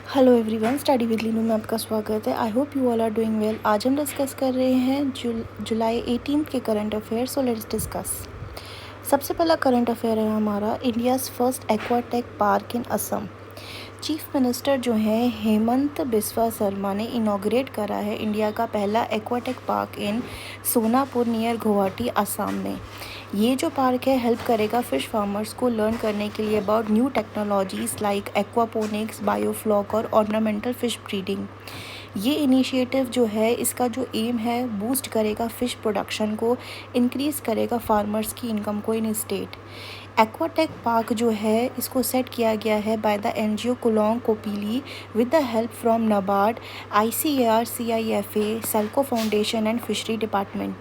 Hello everyone, study with Leenu में आपका स्वागत है। I hope you all are doing well. आज हम डिस्कस कर रहे हैं जुलाई 18 के current affair. So let's discuss. सबसे पहला करंट अफेयर है हमारा, India's first aquatech park in Assam. Chief minister जो हैं हेमंत बिस्वा शर्मा ने इनॉग्रेट करा है इंडिया का पहला एक्वाटेक पार्क इन सोनापुर नियर गुवाहाटी असम में। ये जो पार्क है हेल्प करेगा फिश फार्मर्स को लर्न करने के लिए about new technologies like aquaponics, biofloc और ऑर्नामेंटल फ़िश ब्रीडिंग। ये इनिशिएटिव जो है इसका जो एम है बूस्ट करेगा फ़िश प्रोडक्शन को, इंक्रीज़ करेगा फार्मर्स की इनकम को इन स्टेट। एक्वाटेक पार्क जो है इसको सेट किया गया है by the NGO Kulong Kopili with the help from NABARD, ICAR, CIFA, Selco foundation and fishery department.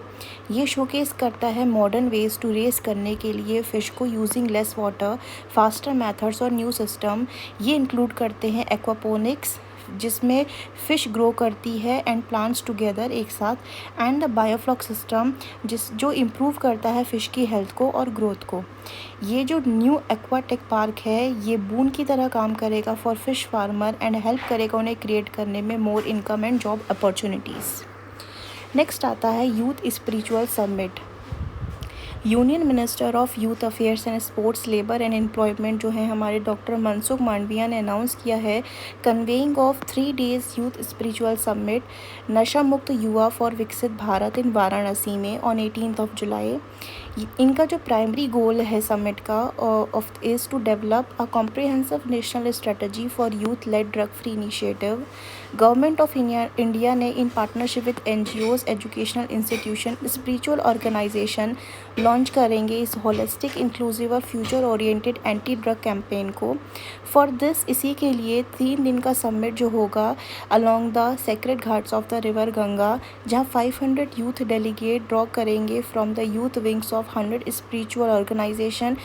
ये शोकेस करता है मॉडर्न वेज टू रेस करने के लिए फ़िश को using less water, faster methods और न्यू सिस्टम। ये इंक्लूड करते हैं एक्वापोनिक्स जिसमें फ़िश ग्रो करती है एंड प्लांट्स टुगेदर एक साथ, एंड द बायोफ्लॉक सिस्टम जो इम्प्रूव करता है फ़िश की हेल्थ को और ग्रोथ को। ये जो न्यू एक्वाटेक पार्क है ये बून की तरह काम करेगा for fish farmer and help करेगा उन्हें क्रिएट करने में more income and job opportunities. Next आता है youth spiritual summit. Union minister of youth affairs and sports, labour and employment जो है हमारे डॉक्टर मनसुख मांडविया ने अनाउंस किया है conveying of 3 days youth spiritual summit नशा मुक्त युवा फॉर विकसित भारत इन वाराणसी में ऑन 18 जुलाई। इनका जो प्राइमरी गोल है समिट का of is to develop a comprehensive national strategy for youth led drug free initiative. Government of India ने in partnership with NGOs, educational institution, spiritual organisation launch करेंगे इस holistic, inclusive और future oriented anti drug campaign को। For this इसी के लिए 3 दिन का समिट जो होगा along the sacred ghats of the river Ganga, जहां 500 यूथ डेलीगेट ड्रॉ करेंगे from the youth wings of 100 spiritual organisation.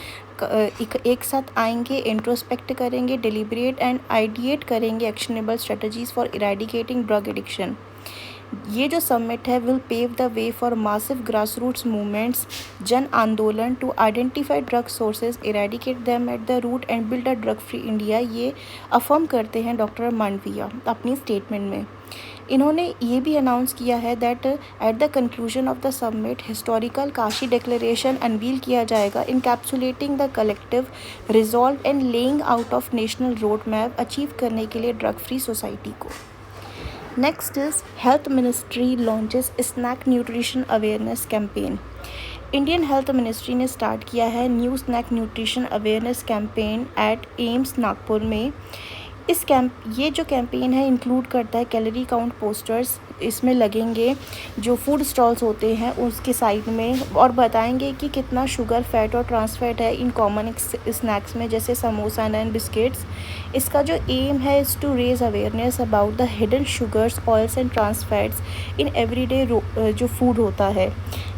एक साथ आएंगे, इंट्रोस्पेक्ट करेंगे, डिलिब्रेट एंड आइडिएट करेंगे actionable strategies for eradicating drug addiction. ये जो समिट है will pave the way for massive grass roots movements, जन आंदोलन to identify drug sources, eradicate them at the root and build a drug free India. ये affirm करते हैं doctor Mandaviya अपनी statement में। इन्होंने ये भी अनाउंस किया है that at the conclusion of the summit historical Kashi declaration unveil किया जाएगा, encapsulating the collective resolve and laying out of national road map achieve करने के लिए ड्रग फ्री सोसाइटी को। Next is health ministry launches snack nutrition awareness campaign. Indian health ministry ने start किया है new snack nutrition awareness campaign at AIIMS Nagpur में। ये जो कैंपेन है इंक्लूड करता है कैलोरी काउंट पोस्टर्स, इसमें लगेंगे जो फूड स्टॉल्स होते हैं उसके साइड में, और बताएंगे कि कितना शुगर, फैट और ट्रांस फैट है इन कॉमन स्नैक्स में जैसे समोसा एंड बिस्किट्स। इसका जो एम है is to raise awareness about the hidden sugars, oils and trans fats in everyday जो फूड होता है।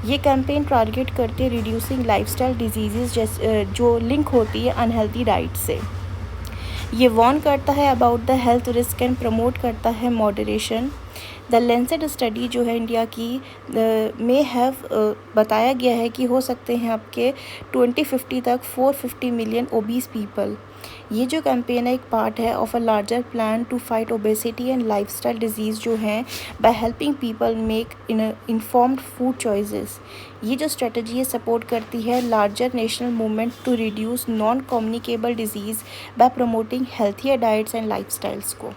ये कैंपेन टारगेट करती है रिड्यूसिंग लाइफस्टाइल डिजीज़ जैसे जो लिंक होती है अनहेल्दी डाइट से। ये वार्न करता है about the health risk and promote करता है मॉडरेशन। द लेंसेट स्टडी जो है इंडिया की में हैव बताया गया है कि हो सकते हैं आपके 2050 तक 450 मिलियन ओबीस पीपल। ये जो कैंपेन है एक पार्ट है of a larger plan to fight obesity and lifestyle diseases जो हैं by helping people make informed food choices. ये जो स्ट्रेटजी है सपोर्ट करती है larger national movement to reduce non communicable diseases by promoting healthier diets and lifestyles को।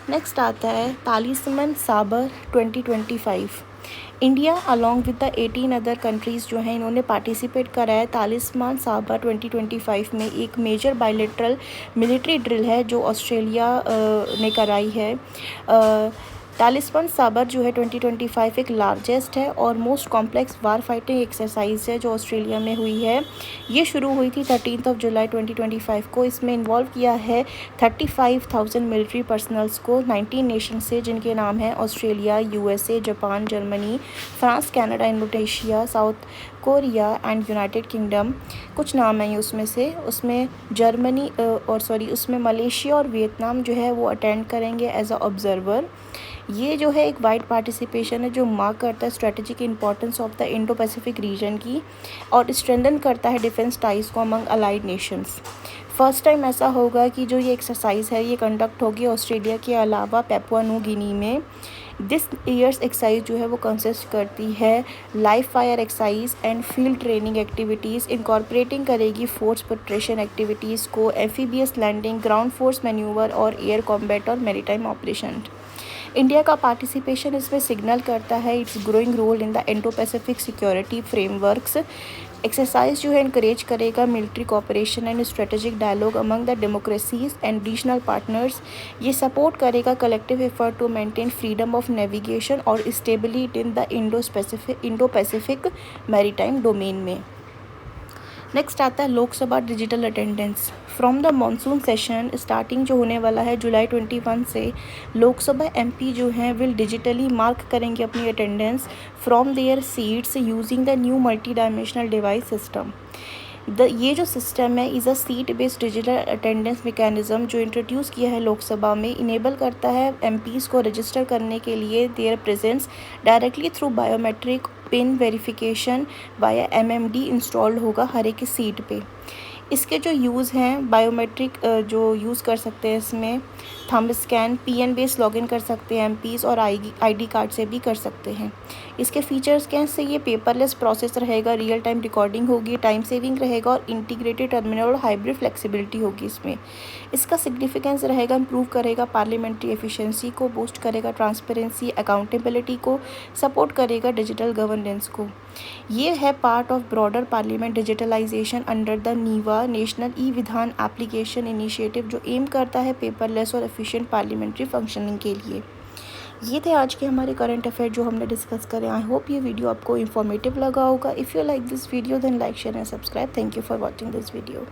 Next आता है talisman sabre 2025। India along with the 18 other countries जो हैं इन्होंने पार्टिसिपेट करा है तालिस्मान साबर 2025 में। एक मेजर बायलेटरल मिलिट्री ड्रिल है जो ऑस्ट्रेलिया ने कराई है। तालिस्मान साबर जो है 2025 एक लार्जेस्ट है और मोस्ट कॉम्प्लेक्स वार फाइटिंग एक्सरसाइज है जो ऑस्ट्रेलिया में हुई है। ये शुरू हुई थी 13 जुलाई 2025 को। इसमें इन्वॉल्व किया है 35,000 मिलिट्री पर्सनल्स को 19 नेशन से, जिनके नाम हैं Australia, USA, Japan, Germany, France, Canada, Indonesia, south Korea and United kingdom. कुछ नाम हैं उसमें से, उसमें जर्मनी उसमें मलेशिया और वियतनाम जो है वो अटेंड करेंगे एज अ ऑब्जर्वर। ये जो है एक वाइड पार्टिसिपेशन है जो मार्क करता है strategic importance of the Indo Pacific region की और स्ट्रेंथन करता है डिफेंस टाइज को among allied Nations. First time ऐसा होगा कि जो ये एक्सरसाइज है ये कंडक्ट होगी ऑस्ट्रेलिया के अलावा पेपुआ न्यू गिनी में। दिस ईयर्स एक्सरसाइज जो है वो कंसिस्ट करती है live fire exercise and field training activities, incorporating करेगी फोर्स प्रिपरेशन एक्टिविटीज़ को, amphibious landing, ground force manoeuvre और एयर कॉम्बैट और मैरीटाइम ऑपरेशन। इंडिया का पार्टिसिपेशन इसमें सिग्नल करता है its growing role in the Indo Pacific security frameworks. Exercise जो है इनकरेज करेगा military cooperation and strategic dialogue among the democracies and regional partners. ये सपोर्ट करेगा collective effort to maintain freedom of navigation और stability in the Indo Pacific maritime domain में। Next आता है Lok Sabha digital attendance. From the monsoon session starting जो होने वाला है जुलाई 21 से, लोकसभा एमपी जो हैं विल डिजिटली मार्क करेंगे अपनी attendance from there seats using the new multi dimensional device system. ये जो सिस्टम है is a seat based digital attendance mechanism जो इंट्रोड्यूस किया है लोकसभा में, इनेबल करता है एमपीज़ को रजिस्टर करने के लिए there presence directly through biometric pin verification via MMD installed होगा हर एक सीट पे। इसके जो यूज़ हैं बायोमेट्रिक जो यूज़ कर सकते हैं इसमें thumb scan, PN base login कर सकते हैं एमपीज़ और आईडी कार्ड से भी कर सकते हैं। इसके फीचर्स क्या हैं, इससे ये पेपरलेस प्रोसेस रहेगा, रियल टाइम रिकॉर्डिंग होगी, टाइम सेविंग रहेगा और इंटीग्रेटेड टर्मिनल और हाइब्रिड फ्लेक्सिबिलिटी होगी इसमें। इसका सिग्निफिकेंस रहेगा इम्प्रूव करेगा पार्लियामेंट्री एफिशिएंसी को, बूस्ट करेगा ट्रांसपेरेंसी अकाउंटेबिलिटी को, सपोर्ट करेगा डिजिटल गवर्नेंस को। ये है part of broader parliament digitalisation under the NeVA national e Vidhan application initiative जो एम करता है पेपरलेस और एफिशिएंट पार्लियामेंट्री फंक्शनिंग के लिए। ये थे आज के हमारे करंट अफेयर जो हमने डिस्कस करें। आई होप ये वीडियो आपको इन्फॉर्मेटिव लगा होगा। If you like this video then like share and subscribe. Thank you for watching this video.